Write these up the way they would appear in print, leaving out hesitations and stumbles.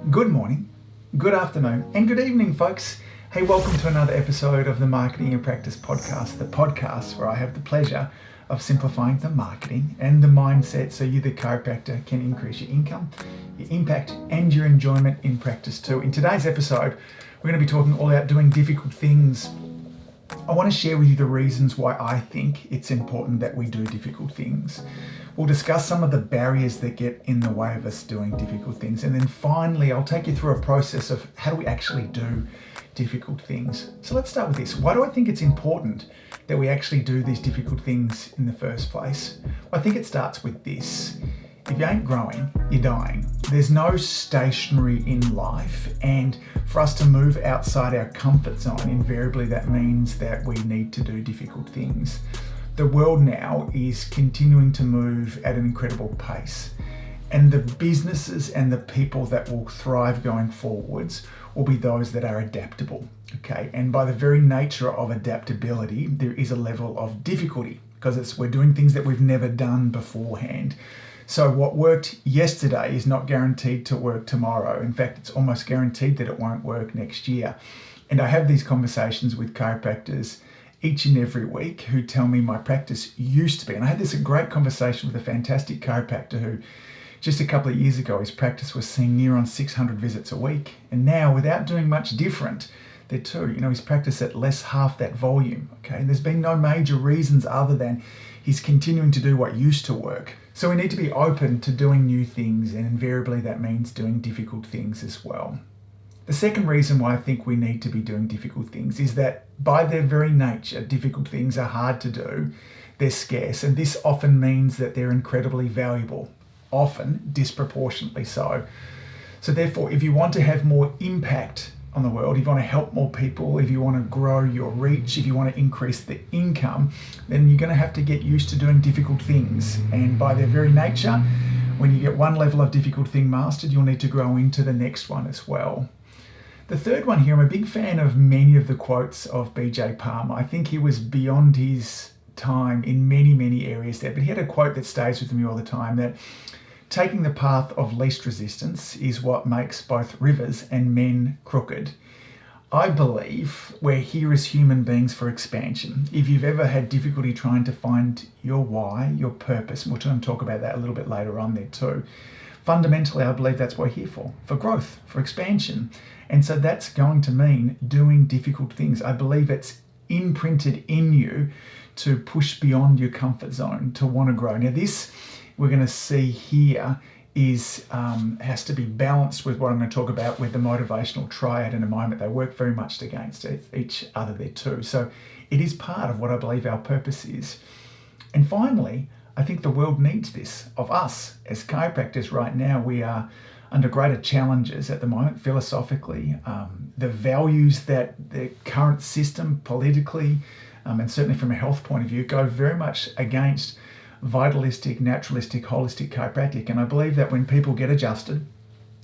Good morning, good afternoon, and good evening, folks. Hey, welcome to another episode of the Marketing in Practice podcast, the podcast where I have the pleasure of simplifying the marketing and the mindset so you, the chiropractor, can increase your income, your impact, and your enjoyment in practice too. In today's episode, we're going to be talking all about doing difficult things. I want to share with you the reasons why I think it's important that we do difficult things. We'll discuss some of the barriers that get in the way of us doing difficult things. And then finally, I'll take you through a process of how do we actually do difficult things. So let's start with this. Why do I think it's important that we actually do these difficult things in the first place? Well, I think it starts with this. If you ain't growing, you're dying. There's no stationary in life, and for us to move outside our comfort zone, invariably that means that we need to do difficult things. The world now is continuing to move at an incredible pace, and the businesses and the people that will thrive going forwards will be those that are adaptable, okay? And by the very nature of adaptability, there is a level of difficulty because we're doing things that we've never done beforehand. So what worked yesterday is not guaranteed to work tomorrow. In fact, it's almost guaranteed that it won't work next year. And I have these conversations with chiropractors each and every week who tell me my practice used to be. And I had this great conversation with a fantastic chiropractor who just a couple of years ago, his practice was seeing near on 600 visits a week. And now, without doing much different, his practice at less half that volume, okay? And there's been no major reasons other than he's continuing to do what used to work. So we need to be open to doing new things, and invariably that means doing difficult things as well. The second reason why I think we need to be doing difficult things is that by their very nature, difficult things are hard to do, they're scarce, and this often means that they're incredibly valuable, often disproportionately so. So therefore, if you want to have more impact on the world, if you want to help more people, if you want to grow your reach, if you want to increase the income, then you're going to have to get used to doing difficult things. And by their very nature, when you get one level of difficult thing mastered, you'll need to grow into the next one as well. The third one here, I'm a big fan of many of the quotes of BJ Palmer. I think he was beyond his time in many, many areas there, but he had a quote that stays with me all the time, that taking the path of least resistance is what makes both rivers and men crooked. I believe we're here as human beings for expansion. If you've ever had difficulty trying to find your why, your purpose, and we're going to talk about that a little bit later on there too, fundamentally I believe that's what we're here for growth, for expansion. And so that's going to mean doing difficult things. I believe it's imprinted in you to push beyond your comfort zone, to want to grow. Now this, we're going to see here, has to be balanced with what I'm going to talk about with the motivational triad in a moment. They work very much against each other there too. So it is part of what I believe our purpose is. And finally, I think the world needs this of us as chiropractors right now. We are under greater challenges at the moment philosophically. The values that the current system politically, and certainly from a health point of view, go very much against vitalistic, naturalistic, holistic chiropractic. And I believe that when people get adjusted,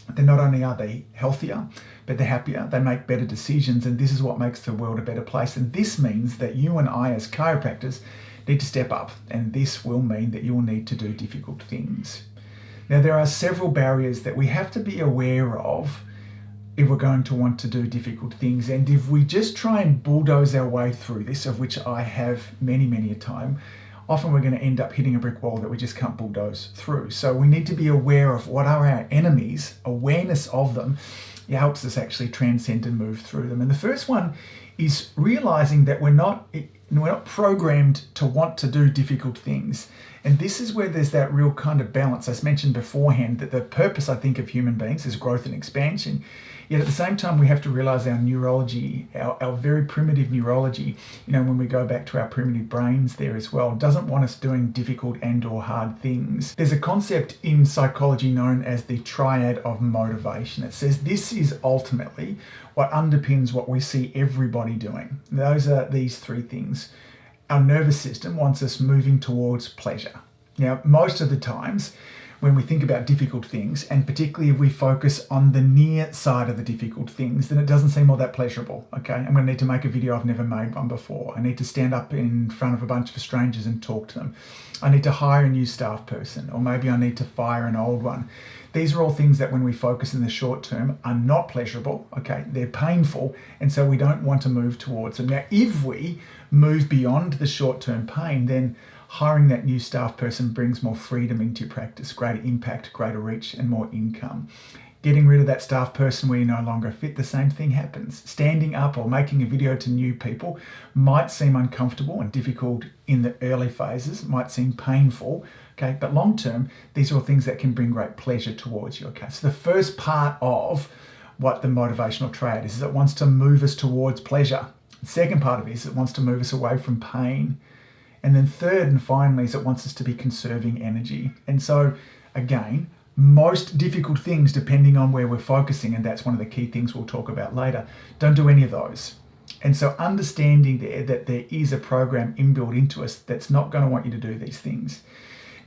then not only are they healthier, but they're happier, they make better decisions, and this is what makes the world a better place. And this means that you and I as chiropractors need to step up, and this will mean that you'll need to do difficult things. Now, there are several barriers that we have to be aware of if we're going to want to do difficult things. And if we just try and bulldoze our way through this, of which I have many, many a time, often we're going to end up hitting a brick wall that we just can't bulldoze through. So we need to be aware of what are our enemies. Awareness of them, it helps us actually transcend and move through them. And the first one is realizing that we're not programmed to want to do difficult things. And this is where there's that real kind of balance. As mentioned beforehand, that the purpose, I think, of human beings is growth and expansion. Yet at the same time, we have to realize our neurology, our very primitive neurology, when we go back to our primitive brains there as well, doesn't want us doing difficult and or hard things. There's a concept in psychology known as the triad of motivation. It says this is ultimately what underpins what we see everybody doing. Those are these three things. Our nervous system wants us moving towards pleasure. Now, most of the times, when we think about difficult things, and particularly if we focus on the near side of the difficult things, then it doesn't seem all that pleasurable, okay? I'm going to need to make a video. I've never made one before. I need to stand up in front of a bunch of strangers and talk to them. I need to hire a new staff person, or maybe I need to fire an old one. These are all things that when we focus in the short term are not pleasurable, okay? They're painful, and so we don't want to move towards them. Now, if we move beyond the short-term pain, then hiring that new staff person brings more freedom into your practice, greater impact, greater reach, and more income. Getting rid of that staff person where you no longer fit, the same thing happens. Standing up or making a video to new people might seem uncomfortable and difficult in the early phases, might seem painful, okay? But long term, these are all things that can bring great pleasure towards you, okay? So the first part of what the motivational triad is it wants to move us towards pleasure. The second part of it is it wants to move us away from pain. And then third and finally is it wants us to be conserving energy. And so again, most difficult things, depending on where we're focusing, and that's one of the key things we'll talk about later, don't do any of those. And so understanding that there is a program inbuilt into us that's not going to want you to do these things.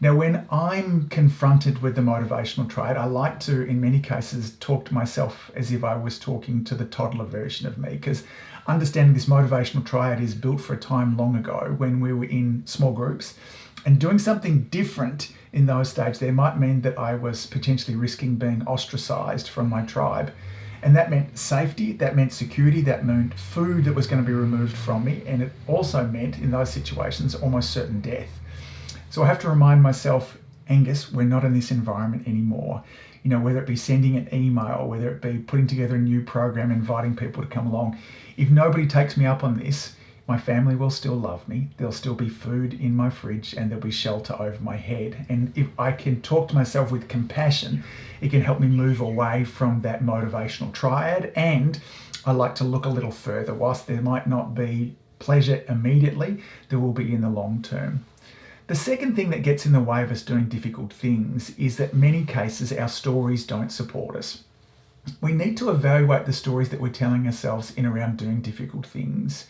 Now, when I'm confronted with the motivational triad, I like to, in many cases, talk to myself as if I was talking to the toddler version of me, because understanding this motivational triad is built for a time long ago when we were in small groups, and doing something different in those stages there might mean that I was potentially risking being ostracized from my tribe. And that meant safety, that meant security, that meant food that was going to be removed from me, and it also meant, in those situations, almost certain death. So I have to remind myself, Angus, we're not in this environment anymore. You know, whether it be sending an email, whether it be putting together a new program, inviting people to come along. If nobody takes me up on this, my family will still love me. There'll still be food in my fridge and there'll be shelter over my head. And if I can talk to myself with compassion, it can help me move away from that motivational triad. And I like to look a little further. Whilst there might not be pleasure immediately, there will be in the long term. The second thing that gets in the way of us doing difficult things is that many cases our stories don't support us. We need to evaluate the stories that we're telling ourselves in around doing difficult things.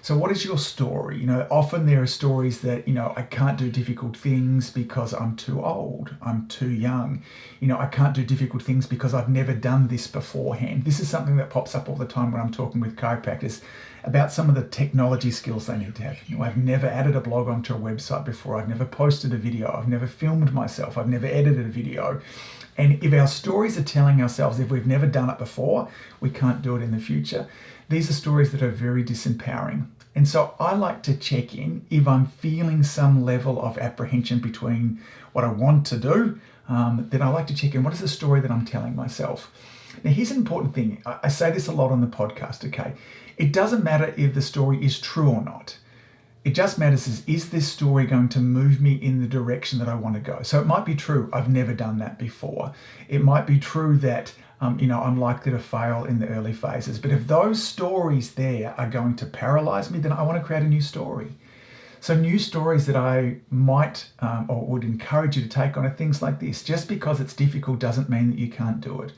So what is your story? You know, often there are stories that, you know, I can't do difficult things because I'm too old, I'm too young. You know, I can't do difficult things because I've never done this beforehand. This is something that pops up all the time when I'm talking with chiropractors about some of the technology skills they need to have. You know, I've never added a blog onto a website before. I've never posted a video. I've never filmed myself. I've never edited a video. And if our stories are telling ourselves if we've never done it before, we can't do it in the future, these are stories that are very disempowering. And so I like to check in if I'm feeling some level of apprehension between what I want to do, then I like to check in, what is the story that I'm telling myself? Now, here's an important thing. I say this a lot on the podcast, okay? It doesn't matter if the story is true or not. It just matters is this story going to move me in the direction that I want to go? So it might be true, I've never done that before. It might be true that I'm likely to fail in the early phases. But if those stories there are going to paralyze me, then I want to create a new story. So new stories that I might or would encourage you to take on are things like this. Just because it's difficult doesn't mean that you can't do it.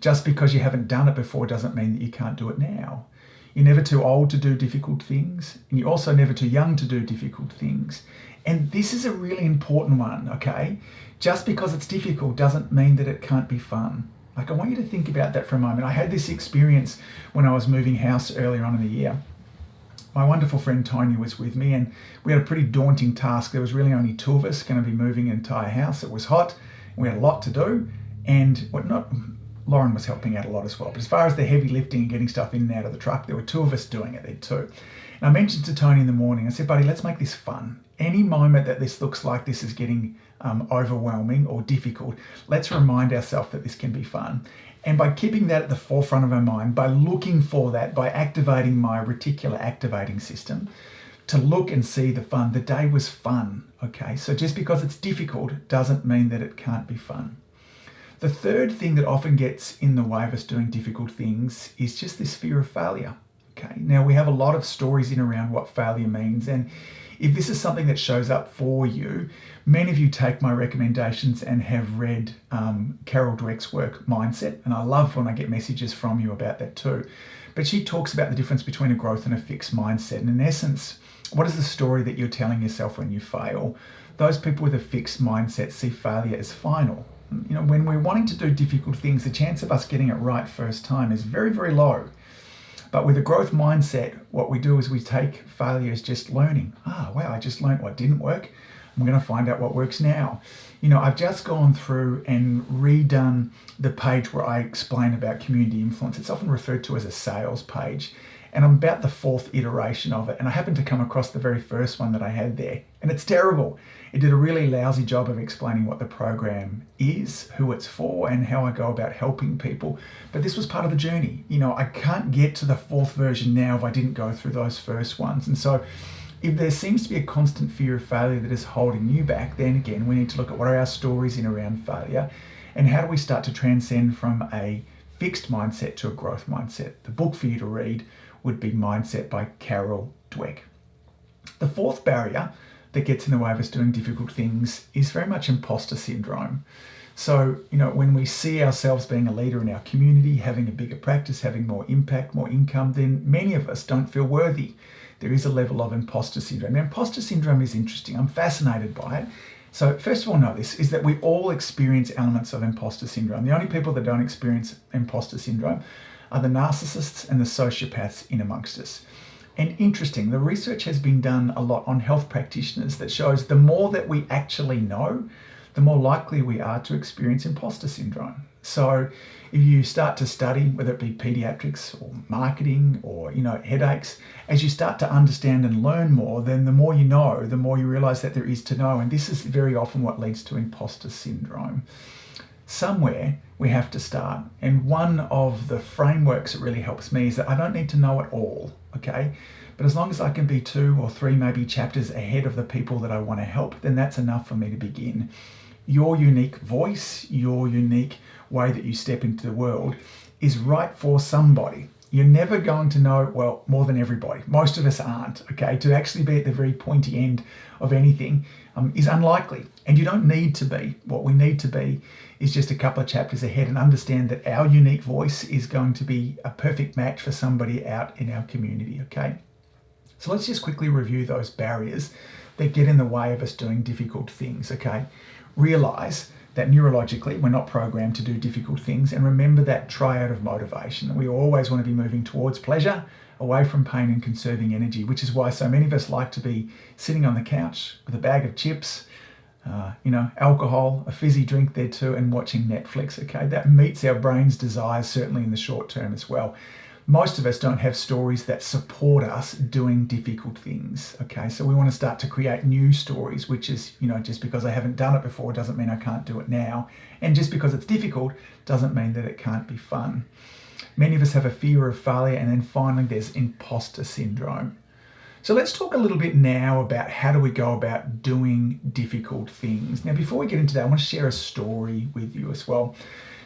Just because you haven't done it before doesn't mean that you can't do it now. You're never too old to do difficult things, and you're also never too young to do difficult things. And this is a really important one, okay? Just because it's difficult doesn't mean that it can't be fun. Like, I want you to think about that for a moment. I had this experience when I was moving house earlier on in the year. My wonderful friend Tony was with me, and we had a pretty daunting task. There was really only two of us going to be moving an entire house. It was hot, and we had a lot to do, and Lauren was helping out a lot as well. But as far as the heavy lifting and getting stuff in and out of the truck, there were two of us doing it there too. And I mentioned to Tony in the morning, I said, buddy, let's make this fun. Any moment that this looks like this is getting overwhelming or difficult, let's remind ourselves that this can be fun. And by keeping that at the forefront of our mind, by looking for that, by activating my reticular activating system to look and see the fun, the day was fun, okay? So just because it's difficult doesn't mean that it can't be fun. The third thing that often gets in the way of us doing difficult things is just this fear of failure. Okay, now we have a lot of stories in around what failure means, and if this is something that shows up for you, many of you take my recommendations and have read Carol Dweck's work, Mindset, and I love when I get messages from you about that too. But she talks about the difference between a growth and a fixed mindset, and in essence, what is the story that you're telling yourself when you fail? Those people with a fixed mindset see failure as final. When we're wanting to do difficult things, the chance of us getting it right first time is very, very low. But with a growth mindset, what we do is we take failure as just learning. Wow, I just learned what didn't work. I'm going to find out what works now. I've just gone through and redone the page where I explain about community influence. It's often referred to as a sales page. And I'm about the 4th iteration of it. And I happened to come across the very first one that I had there. And it's terrible. It did a really lousy job of explaining what the program is, who it's for, and how I go about helping people. But this was part of the journey. I can't get to the 4th version now if I didn't go through those first ones. And so if there seems to be a constant fear of failure that is holding you back, then again, we need to look at what are our stories in around failure and how do we start to transcend from a fixed mindset to a growth mindset. The book for you to read would be Mindset by Carol Dweck. The 4th barrier that gets in the way of us doing difficult things is very much imposter syndrome. So, when we see ourselves being a leader in our community, having a bigger practice, having more impact, more income, then many of us don't feel worthy. There is a level of imposter syndrome. Now, imposter syndrome is interesting. I'm fascinated by it. So first of all, know this, is that we all experience elements of imposter syndrome. The only people that don't experience imposter syndrome are the narcissists and the sociopaths in amongst us. And interesting, the research has been done a lot on health practitioners that shows the more that we actually know, the more likely we are to experience imposter syndrome. So if you start to study, whether it be pediatrics or marketing or, headaches, as you start to understand and learn more, then the more you know, the more you realize that there is to know. And this is very often what leads to imposter syndrome. Somewhere we have to start. And one of the frameworks that really helps me is that I don't need to know it all, okay? But as long as I can be 2 or 3 maybe chapters ahead of the people that I want to help, then that's enough for me to begin. Your unique voice, your unique way that you step into the world is right for somebody. You're never going to know, more than everybody. Most of us aren't, okay? To actually be at the very pointy end of anything is unlikely. And you don't need to be. What we need to be is just a couple of chapters ahead and understand that our unique voice is going to be a perfect match for somebody out in our community, okay? So let's just quickly review those barriers that get in the way of us doing difficult things, okay? Realize that neurologically we're not programmed to do difficult things, and remember that triad of motivation. We always want to be moving towards pleasure, away from pain, and conserving energy, which is why so many of us like to be sitting on the couch with a bag of chips, alcohol, a fizzy drink there too, and watching Netflix, okay? That meets our brain's desires, certainly in the short term as well. Most of us don't have stories that support us doing difficult things, okay? So we want to start to create new stories, which is, just because I haven't done it before doesn't mean I can't do it now. And just because it's difficult doesn't mean that it can't be fun. Many of us have a fear of failure, and then finally there's imposter syndrome. So let's talk a little bit now about how do we go about doing difficult things. Now, before we get into that, I want to share a story with you as well.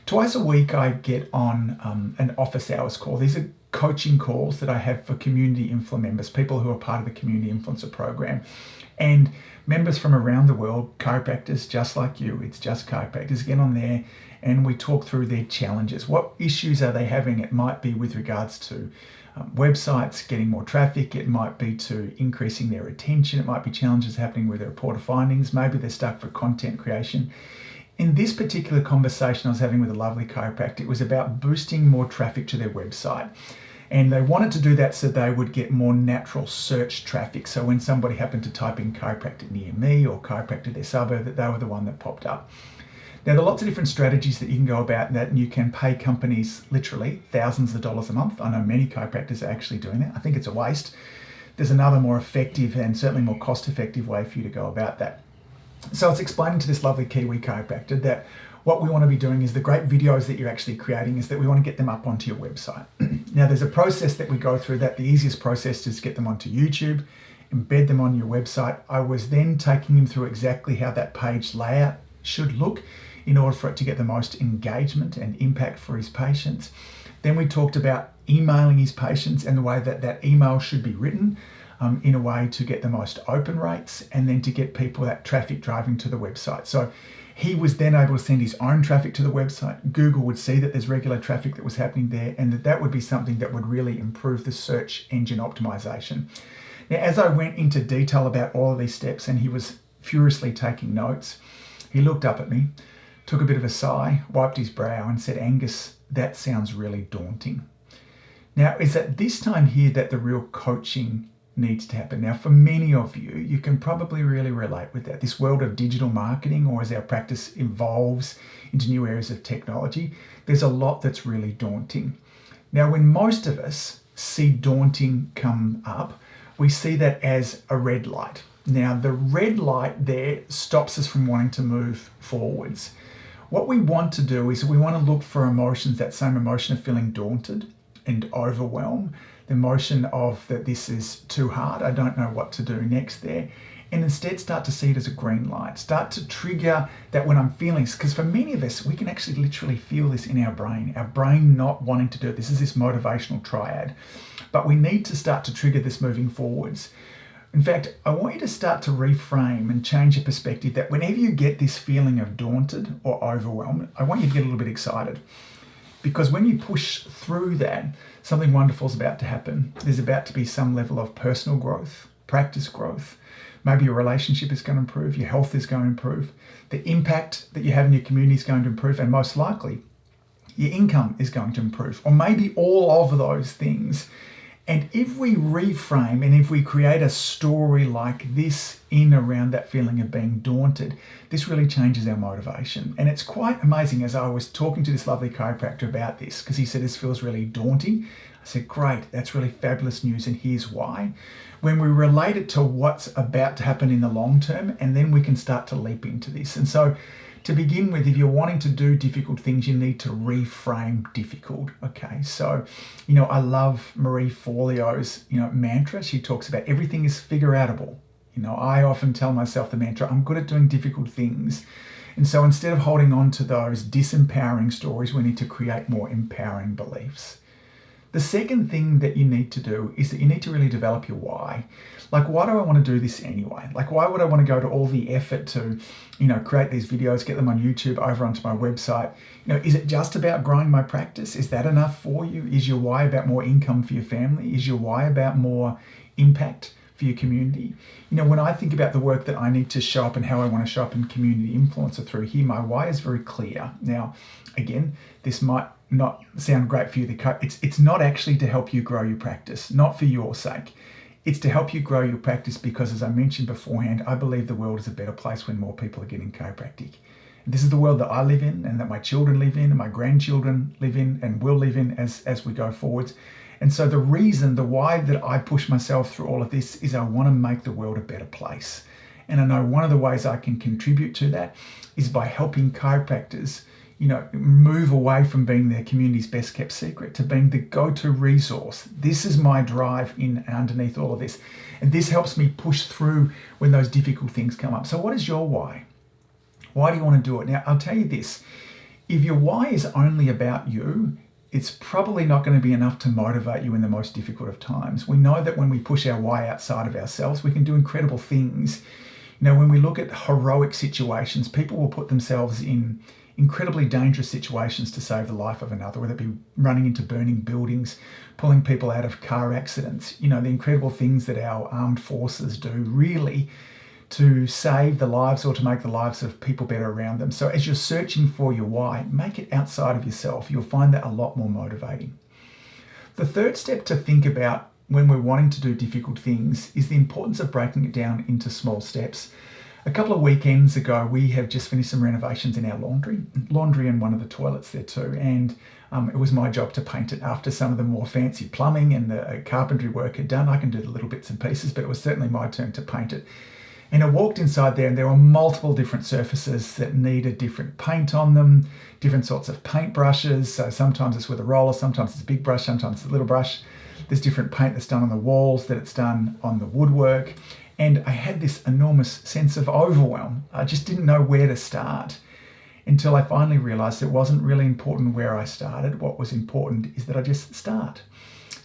Twice a week, I get on an office hours call. These are coaching calls that I have for community influence members, people who are part of the community influencer program, and members from around the world, chiropractors just like you. It's just chiropractors. Get on there and we talk through their challenges. What issues are they having? It might be with regards to websites, getting more traffic. It might be to increasing their retention. It might be challenges happening with their report of findings. Maybe they're stuck for content creation. In this particular conversation I was having with a lovely chiropractor, it was about boosting more traffic to their website. And they wanted to do that so they would get more natural search traffic. So when somebody happened to type in chiropractor near me or chiropractor their suburb, that they were the one that popped up. Now, there are lots of different strategies that you can go about that, and you can pay companies literally thousands of dollars a month. I know many chiropractors are actually doing that. I think it's a waste. There's another more effective and certainly more cost-effective way for you to go about that. So it's explaining to this lovely Kiwi chiropractor that what we want to be doing is the great videos that you're actually creating is that we want to get them up onto your website. Now, there's a process that we go through that the easiest process is to get them onto YouTube, embed them on your website. I was then taking him through exactly how that page layout should look in order for it to get the most engagement and impact for his patients. Then we talked about emailing his patients and the way that that email should be written in a way to get the most open rates and then to get people that traffic driving to the website. So he was then able to send his own traffic to the website. Google would see that there's regular traffic that was happening there, and that would be something that would really improve the search engine optimization. Now, as I went into detail about all of these steps, and he was furiously taking notes. He looked up at me, took a bit of a sigh, wiped his brow and said, "Angus, that sounds really daunting." Now, it's at this time here that the real coaching needs to happen. Now, for many of you, you can probably really relate with that. This world of digital marketing, or as our practice evolves into new areas of technology, there's a lot that's really daunting. Now, when most of us see daunting come up, we see that as a red light. Now, the red light there stops us from wanting to move forwards. What we want to do is we want to look for emotions, that same emotion of feeling daunted and overwhelmed, the emotion of that this is too hard, I don't know what to do next there, and instead start to see it as a green light. Start to trigger that when I'm feeling, because for many of us, we can actually literally feel this in our brain not wanting to do it. This is this motivational triad, but we need to start to trigger this moving forwards. In fact, I want you to start to reframe and change your perspective that whenever you get this feeling of daunted or overwhelmed, I want you to get a little bit excited. Because when you push through that, something wonderful is about to happen. There's about to be some level of personal growth, practice growth. Maybe your relationship is going to improve, your health is going to improve, the impact that you have in your community is going to improve, and most likely, your income is going to improve, or maybe all of those things. And if we reframe and if we create a story like this in around that feeling of being daunted, this really changes our motivation. And it's quite amazing, as I was talking to this lovely chiropractor about this, because he said this feels really daunting. I said, great, that's really fabulous news, and here's why. When we relate it to what's about to happen in the long term, and then we can start to leap into this. And so to begin with, if you're wanting to do difficult things, you need to reframe difficult. Okay, so, I love Marie Forleo's, mantra. She talks about everything is figure-outable. I often tell myself the mantra, I'm good at doing difficult things. And so instead of holding on to those disempowering stories, we need to create more empowering beliefs. The second thing that you need to do is that you need to really develop your why. Like, why do I want to do this anyway? Like, why would I want to go to all the effort to, create these videos, get them on YouTube, over onto my website? Is it just about growing my practice? Is that enough for you? Is your why about more income for your family? Is your why about more impact for your community? When I think about the work that I need to show up and how I want to show up in community influencer through here, my why is very clear. Now, again, this might not sound great for you. It's not actually to help you grow your practice, not for your sake. It's to help you grow your practice because, as I mentioned beforehand, I believe the world is a better place when more people are getting chiropractic. This is the world that I live in, and that my children live in, and my grandchildren live in, and will live in as we go forwards. And so the why that I push myself through all of this is I want to make the world a better place. And I know one of the ways I can contribute to that is by helping chiropractors move away from being their community's best kept secret to being the go-to resource. This is my drive in underneath all of this. And this helps me push through when those difficult things come up. So what is your why? Why do you want to do it? Now, I'll tell you this. If your why is only about you, it's probably not going to be enough to motivate you in the most difficult of times. We know that when we push our why outside of ourselves, we can do incredible things. When we look at heroic situations, people will put themselves in incredibly dangerous situations to save the life of another, whether it be running into burning buildings, pulling people out of car accidents, the incredible things that our armed forces do really to save the lives or to make the lives of people better around them. So as you're searching for your why, make it outside of yourself. You'll find that a lot more motivating. The third step to think about when we're wanting to do difficult things is the importance of breaking it down into small steps. A couple of weekends ago, we have just finished some renovations in our laundry and one of the toilets there too. And it was my job to paint it after some of the more fancy plumbing and the carpentry work had done. I can do the little bits and pieces, but it was certainly my turn to paint it. And I walked inside there and there were multiple different surfaces that needed different paint on them, different sorts of paint brushes. So sometimes it's with a roller, sometimes it's a big brush, sometimes it's a little brush. There's different paint that's done on the walls, that it's done on the woodwork. And I had this enormous sense of overwhelm. I just didn't know where to start until I finally realized it wasn't really important where I started. What was important is that I just start.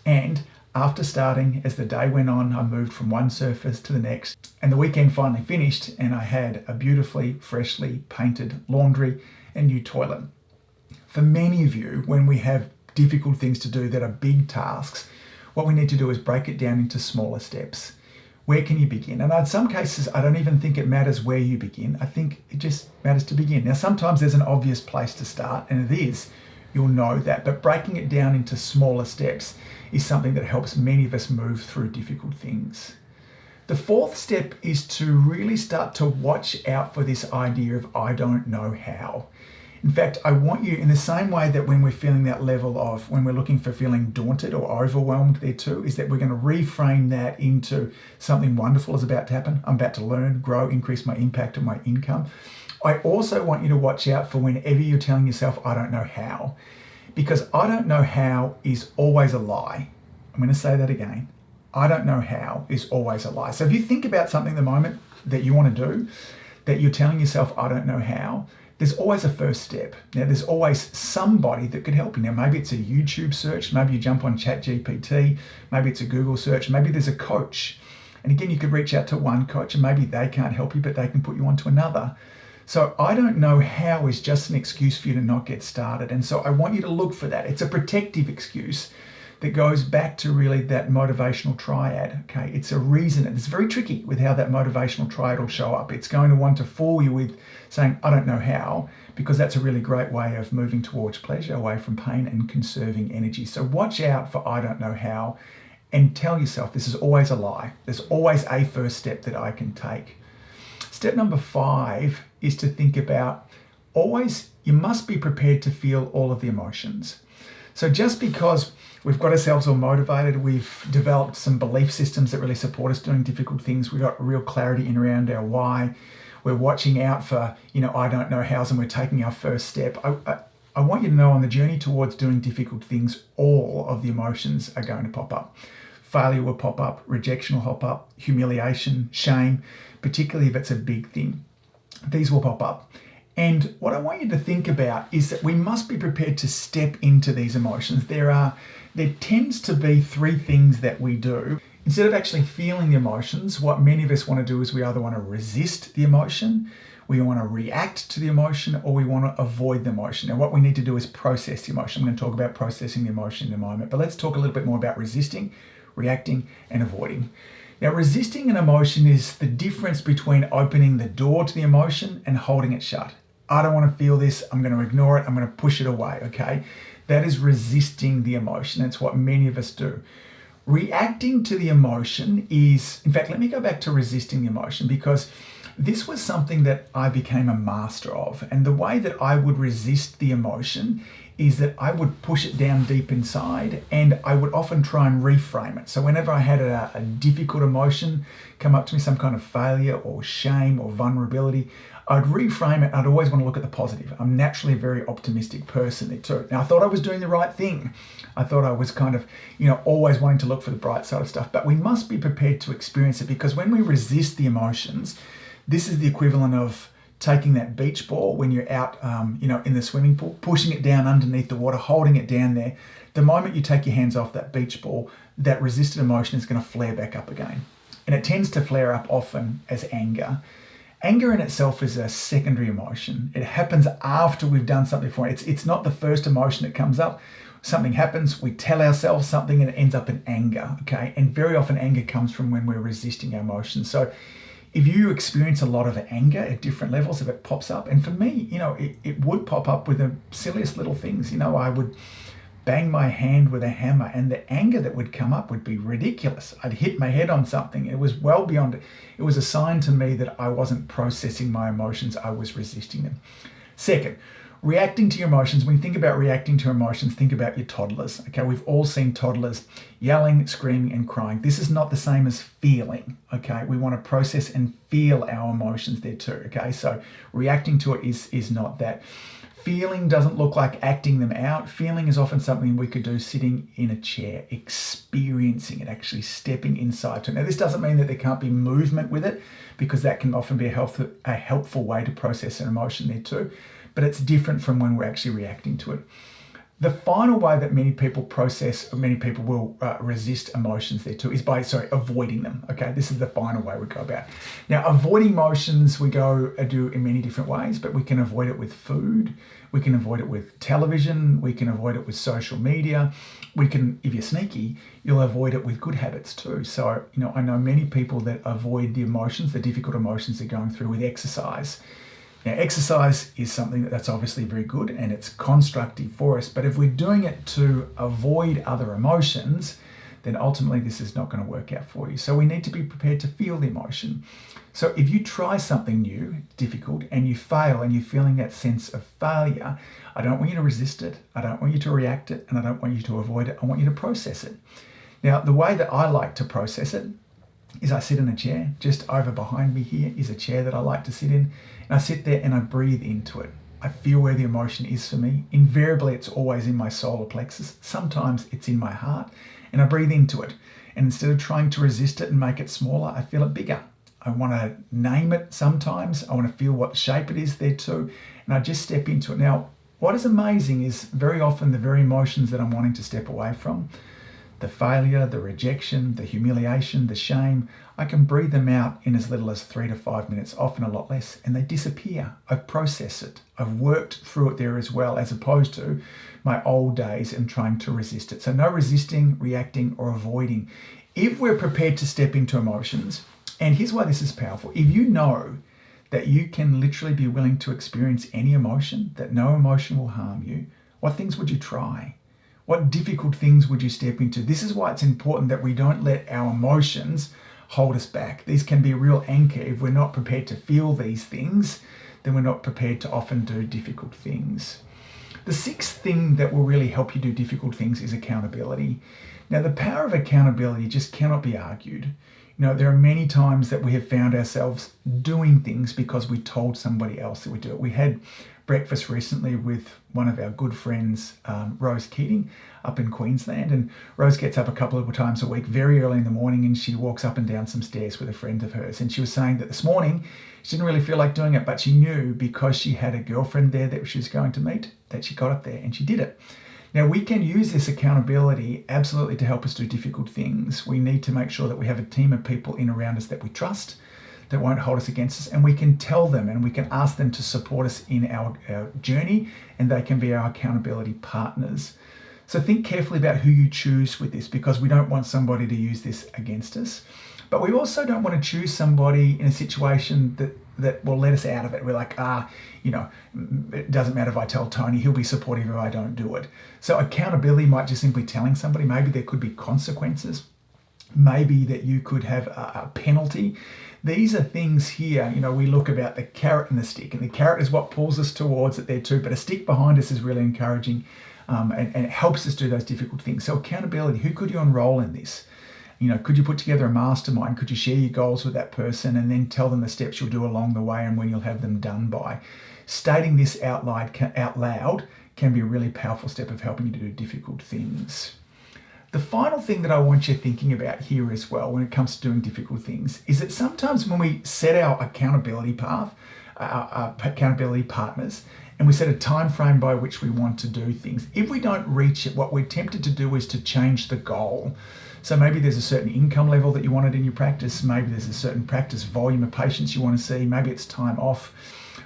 And after starting, as the day went on, I moved from one surface to the next. And the weekend finally finished and I had a beautifully, freshly painted laundry and new toilet. For many of you, when we have difficult things to do that are big tasks, what we need to do is break it down into smaller steps. Where can you begin? And in some cases, I don't even think it matters where you begin. I think it just matters to begin. Now, sometimes there's an obvious place to start, and it is. You'll know that. But breaking it down into smaller steps is something that helps many of us move through difficult things. The fourth step is to really start to watch out for this idea of I don't know how. In fact, I want you, in the same way that when we're feeling that level of, when we're looking for feeling daunted or overwhelmed there too, is that we're going to reframe that into something wonderful is about to happen. I'm about to learn, grow, increase my impact and my income. I also want you to watch out for whenever you're telling yourself, I don't know how, because I don't know how is always a lie. I'm going to say that again. I don't know how is always a lie. So if you think about something at the moment that you want to do, that you're telling yourself, I don't know how, there's always a first step. Now, there's always somebody that could help you. Now, maybe it's a YouTube search, maybe you jump on ChatGPT, maybe it's a Google search, maybe there's a coach. And again, you could reach out to one coach and maybe they can't help you, but they can put you on to another. So I don't know how is just an excuse for you to not get started. And so I want you to look for that. It's a protective excuse that goes back to really that motivational triad. Okay, it's a reason. It's very tricky with how that motivational triad will show up. It's going to want to fool you with saying, I don't know how, because that's a really great way of moving towards pleasure, away from pain and conserving energy. So watch out for I don't know how and tell yourself this is always a lie. There's always a first step that I can take. Step number 5 is to think about you must be prepared to feel all of the emotions. So just because we've got ourselves all motivated, we've developed some belief systems that really support us doing difficult things, we've got real clarity in around our why, we're watching out for, I don't know hows, and we're taking our first step. I want you to know on the journey towards doing difficult things, all of the emotions are going to pop up. Failure will pop up, rejection will pop up, humiliation, shame, particularly if it's a big thing. These will pop up. And what I want you to think about is that we must be prepared to step into these emotions. There tends to be 3 things that we do. Instead of actually feeling the emotions, what many of us want to do is we either want to resist the emotion, we want to react to the emotion, or we want to avoid the emotion. Now, what we need to do is process the emotion. I'm going to talk about processing the emotion in a moment, but let's talk a little bit more about resisting, reacting, and avoiding. Now, resisting an emotion is the difference between opening the door to the emotion and holding it shut. I don't want to feel this. I'm going to ignore it. I'm going to push it away, okay? That is resisting the emotion. It's what many of us do. Reacting to the emotion is, in fact, let me go back to resisting the emotion, because this was something that I became a master of. And the way that I would resist the emotion is that I would push it down deep inside, and I would often try and reframe it. So whenever I had a difficult emotion come up to me, some kind of failure or shame or vulnerability, I'd reframe it. I'd always want to look at the positive. I'm naturally a very optimistic person too. Now, I thought I was doing the right thing. I thought I was kind of, always wanting to look for the bright side of stuff. But we must be prepared to experience it, because when we resist the emotions, this is the equivalent of taking that beach ball when you're out, in the swimming pool, pushing it down underneath the water, holding it down there. The moment you take your hands off that beach ball, that resisted emotion is going to flare back up again. And it tends to flare up often as anger. Anger in itself is a secondary emotion. It happens after we've done something for it. It's not the first emotion that comes up. Something happens, we tell ourselves something, and it ends up in anger, okay? And very often anger comes from when we're resisting our emotions. So if you experience a lot of anger at different levels, if it pops up, and for me, it would pop up with the silliest little things. I would bang my hand with a hammer, and the anger that would come up would be ridiculous. I'd hit my head on something. It was well beyond it. It was a sign to me that I wasn't processing my emotions. I was resisting them. Second, reacting to your emotions. When you think about reacting to emotions, think about your toddlers. Okay, we've all seen toddlers yelling, screaming, and crying. This is not the same as feeling. Okay, we want to process and feel our emotions there too. Okay, so reacting to it is not that. Feeling doesn't look like acting them out. Feeling is often something we could do sitting in a chair, experiencing it, actually stepping inside to it. Now, this doesn't mean that there can't be movement with it, because that can often be a helpful way to process an emotion there too. But it's different from when we're actually reacting to it. The final way that many people process, or many people will resist emotions there too, is by, avoiding them. Okay, this is the final way we go about. Now, avoiding emotions, we do in many different ways, but we can avoid it with food, we can avoid it with television, we can avoid it with social media. We can, if you're sneaky, you'll avoid it with good habits too. So, I know many people that avoid the emotions, the difficult emotions they're going through with exercise. Now, exercise is something that's obviously very good and it's constructive for us, but if we're doing it to avoid other emotions, then ultimately this is not going to work out for you. So we need to be prepared to feel the emotion. So if you try something new, difficult, and you fail and you're feeling that sense of failure, I don't want you to resist it, I don't want you to react it, and I don't want you to avoid it. I want you to process it. Now, the way that I like to process it is I sit in a chair. Just over behind me here is a chair that I like to sit in. And I sit there and I breathe into it. I feel where the emotion is for me. Invariably, it's always in my solar plexus. Sometimes it's in my heart. And I breathe into it. And instead of trying to resist it and make it smaller, I feel it bigger. I want to name it sometimes. I want to feel what shape it is there too. And I just step into it. Now, what is amazing is very often the very emotions that I'm wanting to step away from, the failure, the rejection, the humiliation, the shame, I can breathe them out in as little as 3 to 5 minutes, often a lot less, and they disappear. I've processed it. I've worked through it there as well, as opposed to my old days and trying to resist it. So no resisting, reacting, or avoiding. If we're prepared to step into emotions, and here's why this is powerful. If you know that you can literally be willing to experience any emotion, that no emotion will harm you, what things would you try? What difficult things would you step into? This is why it's important that we don't let our emotions hold us back. These can be a real anchor. If we're not prepared to feel these things, then we're not prepared to often do difficult things. The sixth thing that will really help you do difficult things is accountability. Now, the power of accountability just cannot be argued. There are many times that we have found ourselves doing things because we told somebody else that we do it. We had breakfast recently with one of our good friends, Rose Keating, up in Queensland. And Rose gets up a couple of times a week, very early in the morning, and she walks up and down some stairs with a friend of hers. And she was saying that this morning she didn't really feel like doing it, but she knew because she had a girlfriend there that she was going to meet, that she got up there and she did it. Now, we can use this accountability absolutely to help us do difficult things. We need to make sure that we have a team of people in around us that we trust, that won't hold us against us, and we can tell them and we can ask them to support us in our journey, and they can be our accountability partners. So think carefully about who you choose with this, because we don't want somebody to use this against us. But we also don't want to choose somebody in a situation that will let us out of it. We're like, it doesn't matter if I tell Tony, he'll be supportive if I don't do it. So accountability might just simply telling somebody. Maybe there could be consequences. Maybe that you could have a penalty. These are things here, we look about the carrot and the stick, and the carrot is what pulls us towards it there too, but a stick behind us is really encouraging and it helps us do those difficult things. So accountability, who could you enroll in this? Could you put together a mastermind? Could you share your goals with that person and then tell them the steps you'll do along the way and when you'll have them done by? Stating this out loud can be a really powerful step of helping you to do difficult things. The final thing that I want you thinking about here as well when it comes to doing difficult things is that sometimes when we set our accountability path, our accountability partners, and we set a time frame by which we want to do things, if we don't reach it, what we're tempted to do is to change the goal. So maybe there's a certain income level that you wanted in your practice, maybe there's a certain practice volume of patients you want to see, maybe it's time off.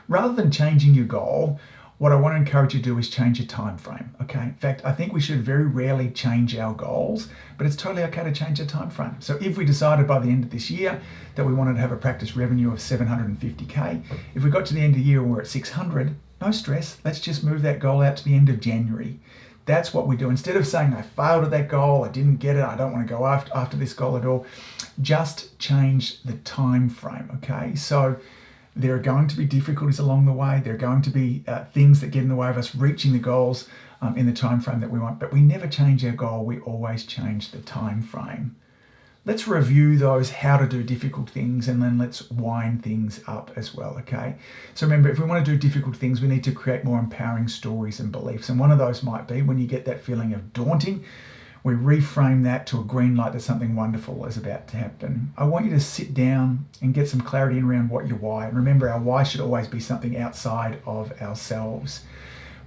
Rather than changing your goal, what I want to encourage you to do is change your time frame. Okay. In fact, I think we should very rarely change our goals, but it's totally okay to change our time frame. So if we decided by the end of this year that we wanted to have a practice revenue of 750K, if we got to the end of the year and we're at 600, no stress. Let's just move that goal out to the end of January. That's what we do. Instead of saying I failed at that goal, I didn't get it, I don't want to go after this goal at all, just change the time frame. Okay. So there are going to be difficulties along the way. There are going to be things that get in the way of us reaching the goals in the time frame that we want. But we never change our goal. We always change the time frame. Let's review those how to do difficult things, and then let's wind things up as well, okay? So remember, if we want to do difficult things, we need to create more empowering stories and beliefs. And one of those might be when you get that feeling of daunting, we reframe that to a green light that something wonderful is about to happen. I want you to sit down and get some clarity around what your why. And remember, our why should always be something outside of ourselves.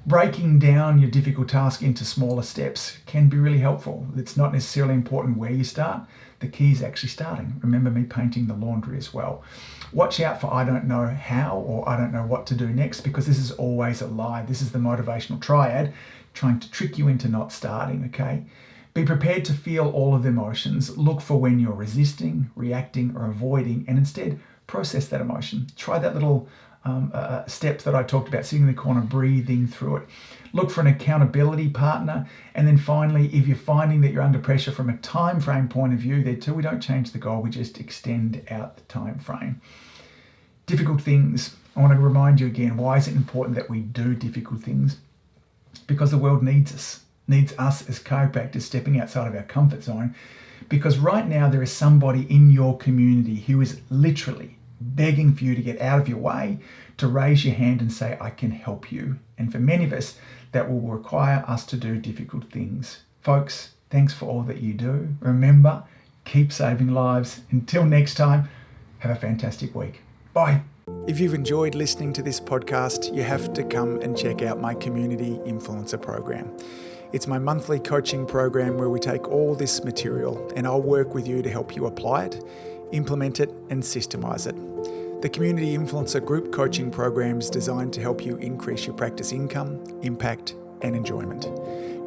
Breaking down your difficult task into smaller steps can be really helpful. It's not necessarily important where you start. The key is actually starting. Remember me painting the laundry as well. Watch out for I don't know how or I don't know what to do next, because this is always a lie. This is the motivational triad trying to trick you into not starting, okay? Be prepared to feel all of the emotions. Look for when you're resisting, reacting, or avoiding, and instead process that emotion. Try that little step that I talked about, sitting in the corner, breathing through it. Look for an accountability partner. And then finally, if you're finding that you're under pressure from a time frame point of view, there too, we don't change the goal, we just extend out the time frame. Difficult things. I want to remind you again, why is it important that we do difficult things? Because the world needs us as chiropractors stepping outside of our comfort zone. Because right now there is somebody in your community who is literally begging for you to get out of your way, to raise your hand and say, I can help you. And for many of us, that will require us to do difficult things. Folks, thanks for all that you do. Remember, keep saving lives. Until next time, have a fantastic week. Bye. If you've enjoyed listening to this podcast, you have to come and check out my Community Influencer program. It's my monthly coaching program where we take all this material and I'll work with you to help you apply it, implement it, and systemize it. The Community Influencer Group Coaching Program is designed to help you increase your practice income, impact, and enjoyment.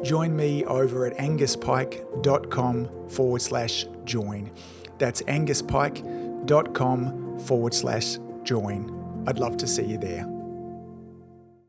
Join me over at anguspyke.com/join. That's anguspyke.com/join. I'd love to see you there.